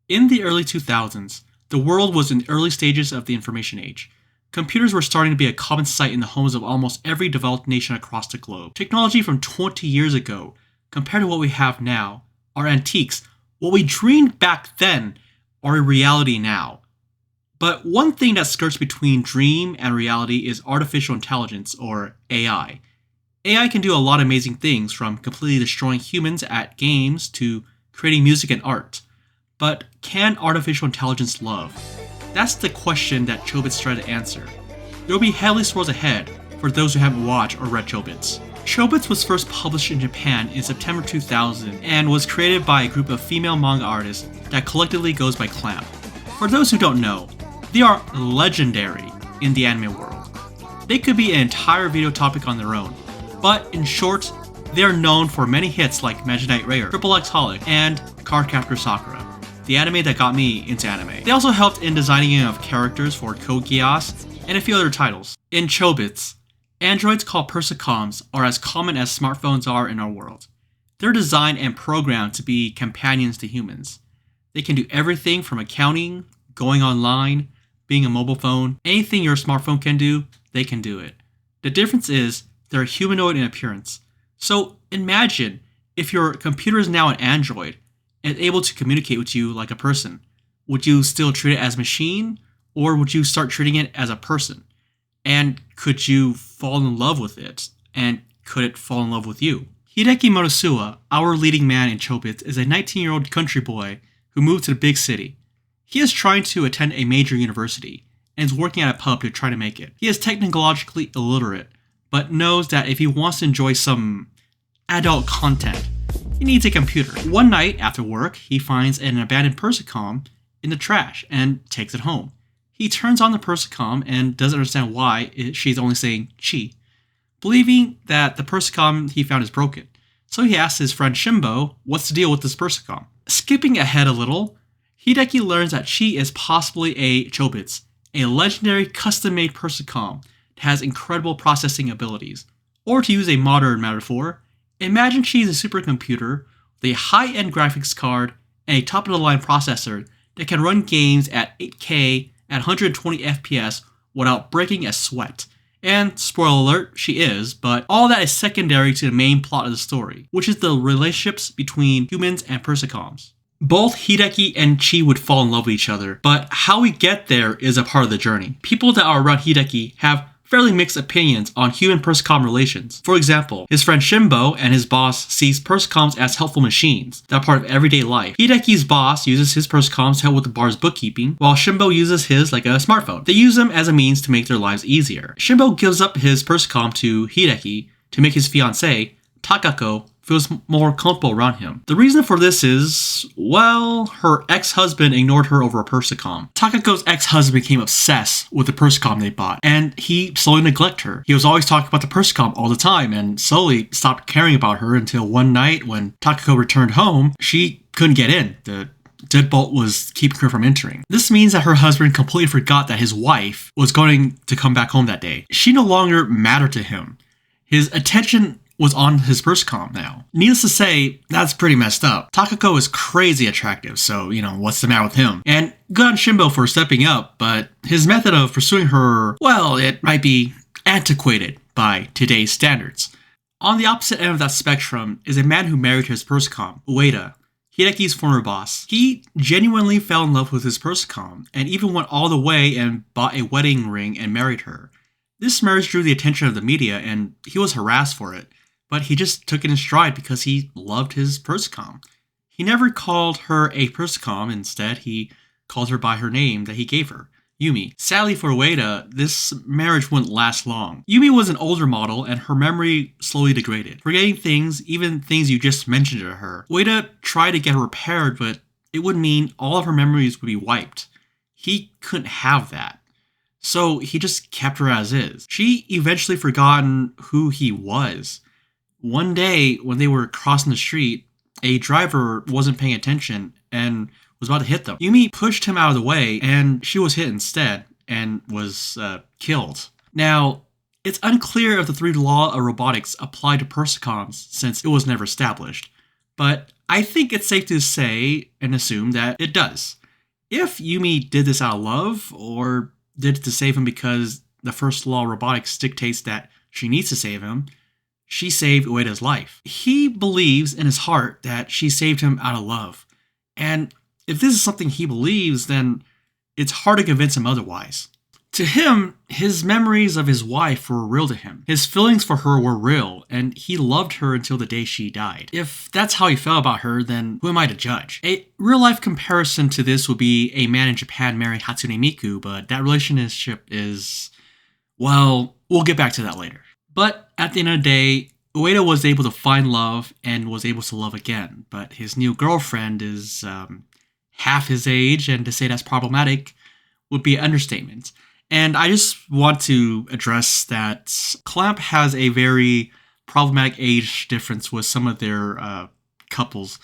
In the early 2000s, the world was in the early stages of the information age. Computers were starting to be a common sight in the homes of almost every developed nation across the globe. Technology from 20 years ago, compared to what we have now, are antiques. What we dreamed back then are a reality now. But one thing that skirts between dream and reality is artificial intelligence, or AI. AI can do a lot of amazing things, from completely destroying humans at games to creating music and art. But can artificial intelligence love? That's the question that Chobits try to answer. There will be heavily swirls ahead for those who haven't watched or read Chobits. Chobits was first published in Japan in September 2000 and was created by a group of female manga artists that collectively goes by Clamp. For those who don't know, they are legendary in the anime world. They could be an entire video topic on their own, but in short, they are known for many hits like Magic Rare, Triple X Holic, and Cardcaptor Sakura, the anime that got me into anime. They also helped in designing of characters for Code Geass and a few other titles. In Chobits, androids called Persicoms are as common as smartphones are in our world. They're designed and programmed to be companions to humans. They can do everything from accounting, going online, being a mobile phone. Anything your smartphone can do, they can do it. The difference is they're humanoid in appearance. So imagine if your computer is now an android and able to communicate with you like a person. Would you still treat it as a machine, or would you start treating it as a person? And could you fall in love with it? And could it fall in love with you? Hideki Murasuwa, our leading man in Chobits, is a 19-year-old country boy who moved to the big city. He is trying to attend a major university and is working at a pub to try to make it. He is technologically illiterate, but knows that if he wants to enjoy some adult content, he needs a computer. One night after work, he finds an abandoned Persicom in the trash and takes it home. He turns on the Persicom and doesn't understand why she's only saying chi, believing that the Persicom he found is broken. So he asks his friend Shimbo, what's the deal with this Persicom? Skipping ahead a little, Hideki learns that she is possibly a Chobits, a legendary custom-made Persicom that has incredible processing abilities. Or to use a modern metaphor, imagine she's a supercomputer with a high-end graphics card and a top-of-the-line processor that can run games at 8K at 120 FPS without breaking a sweat. And, spoiler alert, she is, but all that is secondary to the main plot of the story, which is the relationships between humans and Persicoms. Both Hideki and Chi would fall in love with each other, but how we get there is a part of the journey. People that are around Hideki have fairly mixed opinions on human-Persicom relations. For example, his friend Shimbo and his boss sees Persicoms as helpful machines that are part of everyday life. Hideki's boss uses his Persicoms to help with the bar's bookkeeping, while Shimbo uses his like a smartphone. They use them as a means to make their lives easier. Shimbo gives up his Persicom to Hideki to make his fiancée, Takako, feels more comfortable around him. The reason for this is, well, her ex-husband ignored her over a Persicom. Takako's ex-husband became obsessed with the Persicom they bought, and he slowly neglected her. He was always talking about the Persicom all the time, and slowly stopped caring about her until one night when Takako returned home, she couldn't get in. The deadbolt was keeping her from entering. This means that her husband completely forgot that his wife was going to come back home that day. She no longer mattered to him. His attention was on his Persicom now. Needless to say, that's pretty messed up. Takako is crazy attractive, so, what's the matter with him? And good on Shimbo for stepping up, but his method of pursuing her, well, it might be antiquated by today's standards. On the opposite end of that spectrum is a man who married his Persicom, Ueda, Hideki's former boss. He genuinely fell in love with his Persicom, and even went all the way and bought a wedding ring and married her. This marriage drew the attention of the media, and he was harassed for it. But he just took it in stride because he loved his Persicom. He never called her a Persicom, instead he called her by her name that he gave her, Yumi. Sadly for Ueda, this marriage wouldn't last long. Yumi was an older model and her memory slowly degraded, forgetting things, even things you just mentioned to her. Ueda tried to get her repaired, but it would mean all of her memories would be wiped. He couldn't have that. So he just kept her as is. She eventually forgotten who he was. One day, when they were crossing the street, a driver wasn't paying attention and was about to hit them. Yumi pushed him out of the way, and she was hit instead and was killed. Now, it's unclear if the three laws of robotics apply to Persicoms since it was never established, but I think it's safe to say and assume that it does. If Yumi did this out of love, or did it to save him because the first law of robotics dictates that she needs to save him, she saved Ueda's life. He believes in his heart that she saved him out of love. And if this is something he believes, then it's hard to convince him otherwise. To him, his memories of his wife were real to him. His feelings for her were real, and he loved her until the day she died. If that's how he felt about her, then who am I to judge? A real-life comparison to this would be a man in Japan marrying Hatsune Miku, but that relationship is, well, we'll get back to that later. But at the end of the day, Ueda was able to find love and was able to love again, but his new girlfriend is half his age, and to say that's problematic would be an understatement. And I just want to address that Clamp has a very problematic age difference with some of their couples.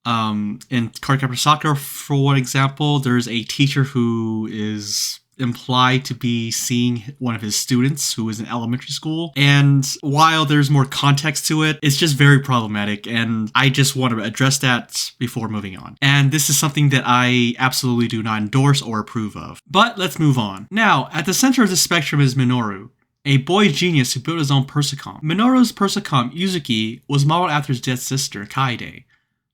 In Cardcaptor Sakura, for one example, there's a teacher who is implied to be seeing one of his students who is in elementary school. And while there's more context to it, it's just very problematic. And I just want to address that before moving on. And this is something that I absolutely do not endorse or approve of. But let's move on. Now, at the center of the spectrum is Minoru, a boy genius who built his own Persicom. Minoru's Persicom, Yuzuki, was modeled after his dead sister, Kaede.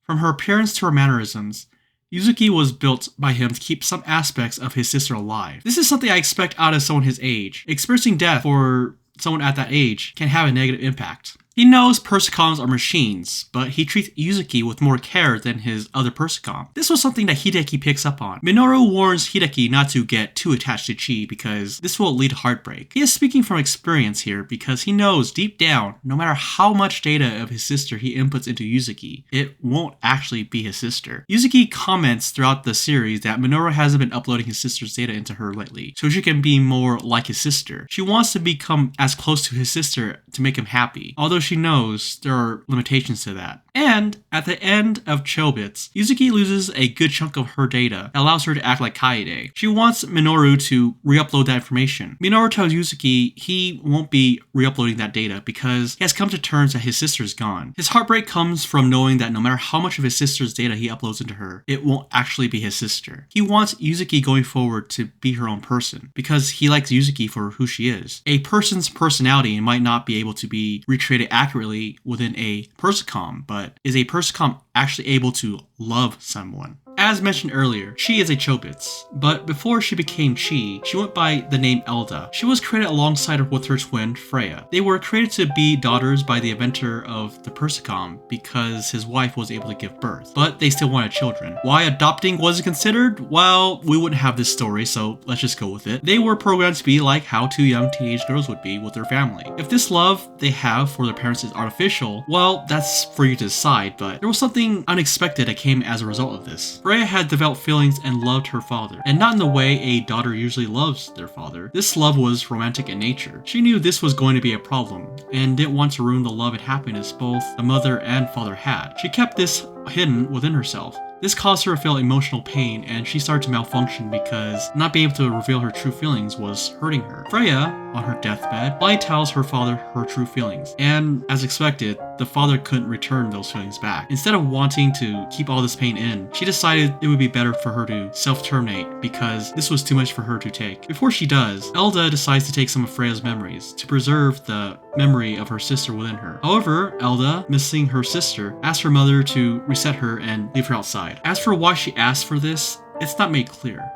From her appearance to her mannerisms, Yuzuki was built by him to keep some aspects of his sister alive. This is something I expect out of someone his age. Experiencing death for someone at that age can have a negative impact. He knows Persicoms are machines, but he treats Yuzuki with more care than his other Persicom. This was something that Hideki picks up on. Minoru warns Hideki not to get too attached to Chi because this will lead to heartbreak. He is speaking from experience here because he knows deep down, no matter how much data of his sister he inputs into Yuzuki, it won't actually be his sister. Yuzuki comments throughout the series that Minoru hasn't been uploading his sister's data into her lately, so she can be more like his sister. She wants to become as close to his sister to make him happy, although she knows there are limitations to that. And at the end of Chobits, Yuzuki loses a good chunk of her data that allows her to act like Kaede. She wants Minoru to re-upload that information. Minoru tells Yuzuki he won't be re-uploading that data because he has come to terms that his sister is gone. His heartbreak comes from knowing that no matter how much of his sister's data he uploads into her, it won't actually be his sister. He wants Yuzuki going forward to be her own person because he likes Yuzuki for who she is. A person's personality might not be able to be recreated accurately within a Persicom, but is a Persicom actually able to love someone? As mentioned earlier, Chi is a Chobits, but before she became Chi, she went by the name Elda. She was created alongside with her twin, Freya. They were created to be daughters by the inventor of the Persicom because his wife was able to give birth, but they still wanted children. Why adopting wasn't considered? Well, we wouldn't have this story, so let's just go with it. They were programmed to be like how two young teenage girls would be with their family. If this love they have for their parents is artificial, well, that's for you to decide, but there was something unexpected that came as a result of this. Freya had developed feelings and loved her father, and not in the way a daughter usually loves their father. This love was romantic in nature. She knew this was going to be a problem, and didn't want to ruin the love and happiness both the mother and father had. She kept this hidden within herself. This caused her to feel emotional pain, and she started to malfunction because not being able to reveal her true feelings was hurting her. Freya, on her deathbed, finally tells her father her true feelings, and as expected, the father couldn't return those feelings back. Instead of wanting to keep all this pain in, she decided it would be better for her to self-terminate because this was too much for her to take. Before she does, Elda decides to take some of Freya's memories to preserve the memory of her sister within her. However, Elda, missing her sister, asks her mother to reset her and leave her outside. As for why she asked for this, it's not made clear.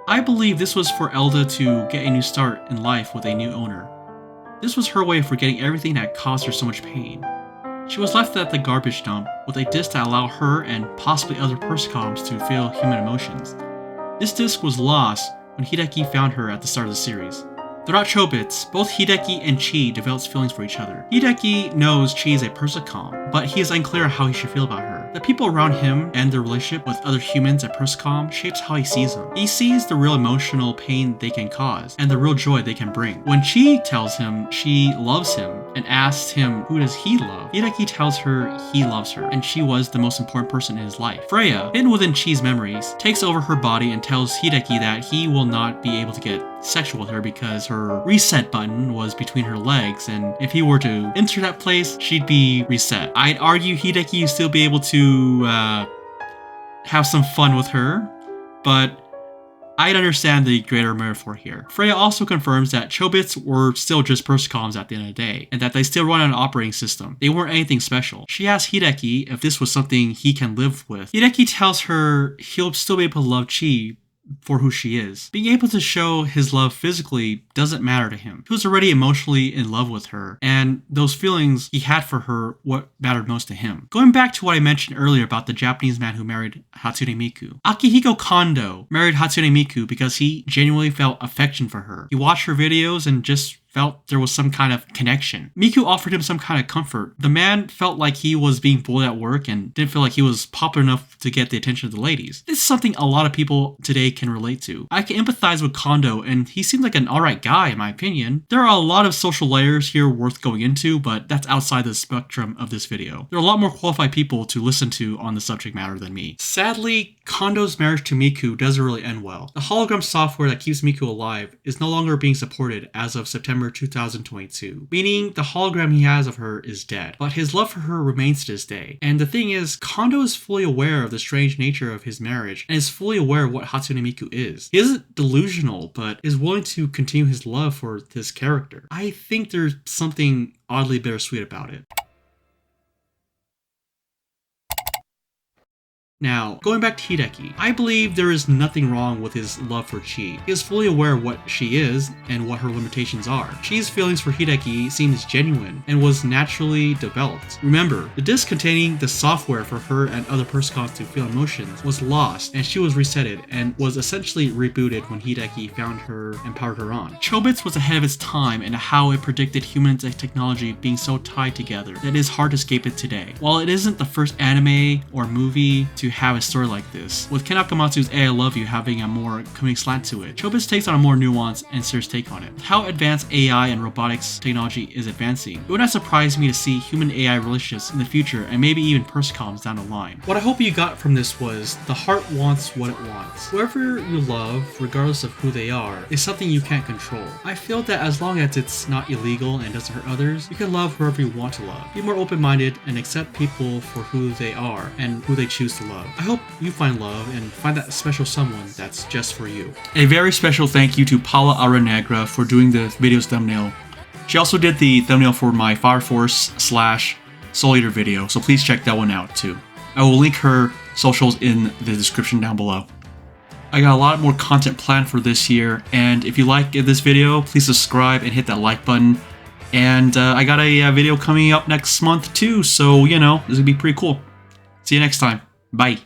I believe this was for Elda to get a new start in life with a new owner. This was her way of forgetting everything that caused her so much pain. She was left at the garbage dump with a disc that allowed her and possibly other Persicoms to feel human emotions. This disc was lost when Hideki found her at the start of the series. Throughout Chobits, both Hideki and Chi develops feelings for each other. Hideki knows Chi is a Persicom, but he is unclear how he should feel about her. The people around him and their relationship with other humans at Persicom shapes how he sees them. He sees the real emotional pain they can cause, and the real joy they can bring. When Chi tells him she loves him, and asks him who does he love, Hideki tells her he loves her, and she was the most important person in his life. Freya, hidden within Chi's memories, takes over her body and tells Hideki that he will not be able to get sexual with her because her reset button was between her legs, and if he were to enter that place, she'd be reset. I'd argue Hideki would still be able to have some fun with her, but I'd understand the greater metaphor here. Freya also confirms that Chobits were still just Persicons at the end of the day, and that they still run an operating system. They weren't anything special. She asks Hideki if this was something he can live with. Hideki tells her he'll still be able to love Chi for who she is. Being able to show his love physically doesn't matter to him. He was already emotionally in love with her, and those feelings he had for her what mattered most to him. Going back to what I mentioned earlier about the Japanese man who married Hatsune Miku. Akihiko Kondo married Hatsune Miku because he genuinely felt affection for her. He watched her videos and just felt there was some kind of connection. Miku offered him some kind of comfort. The man felt like he was being bullied at work and didn't feel like he was popular enough to get the attention of the ladies. This is something a lot of people today can relate to. I can empathize with Kondo, and he seemed like an alright guy in my opinion. There are a lot of social layers here worth going into, but that's outside the spectrum of this video. There are a lot more qualified people to listen to on the subject matter than me. Sadly, Kondo's marriage to Miku doesn't really end well. The hologram software that keeps Miku alive is no longer being supported as of September 2022, meaning the hologram he has of her is dead, but his love for her remains to this day. And the thing is, Kondo is fully aware of the strange nature of his marriage and is fully aware of what Hatsune Miku is. He isn't delusional, but is willing to continue his love for this character. I think there's something oddly bittersweet about it. Now, going back to Hideki, I believe there is nothing wrong with his love for Chi. He is fully aware of what she is and what her limitations are. Chi's feelings for Hideki seems genuine and was naturally developed. Remember, the disc containing the software for her and other Persicons to feel emotions was lost, and she was resetted and was essentially rebooted when Hideki found her and powered her on. Chobits was ahead of its time in how it predicted humans and technology being so tied together that it is hard to escape it today. While it isn't the first anime or movie to have a story like this, with Ken Akamatsu's Hey I Love You having a more comedic slant to it, Chobits takes on a more nuanced and serious take on it. How advanced AI and robotics technology is advancing, it would not surprise me to see human-AI relationships in the future and maybe even Persicons down the line. What I hope you got from this was, the heart wants what it wants. Whoever you love, regardless of who they are, is something you can't control. I feel that as long as it's not illegal and doesn't hurt others, you can love whoever you want to love. Be more open-minded and accept people for who they are and who they choose to love. I hope you find love and find that special someone that's just for you. A very special thank you to Paula Aranega for doing the video's thumbnail. She also did the thumbnail for my Fire Force / Soul Eater video, so please check that one out too. I will link her socials in the description down below. I got a lot more content planned for this year, and if you like this video, please subscribe and hit that like button. And I got a video coming up next month too, so you know, this is gonna be pretty cool. See you next time. Bye.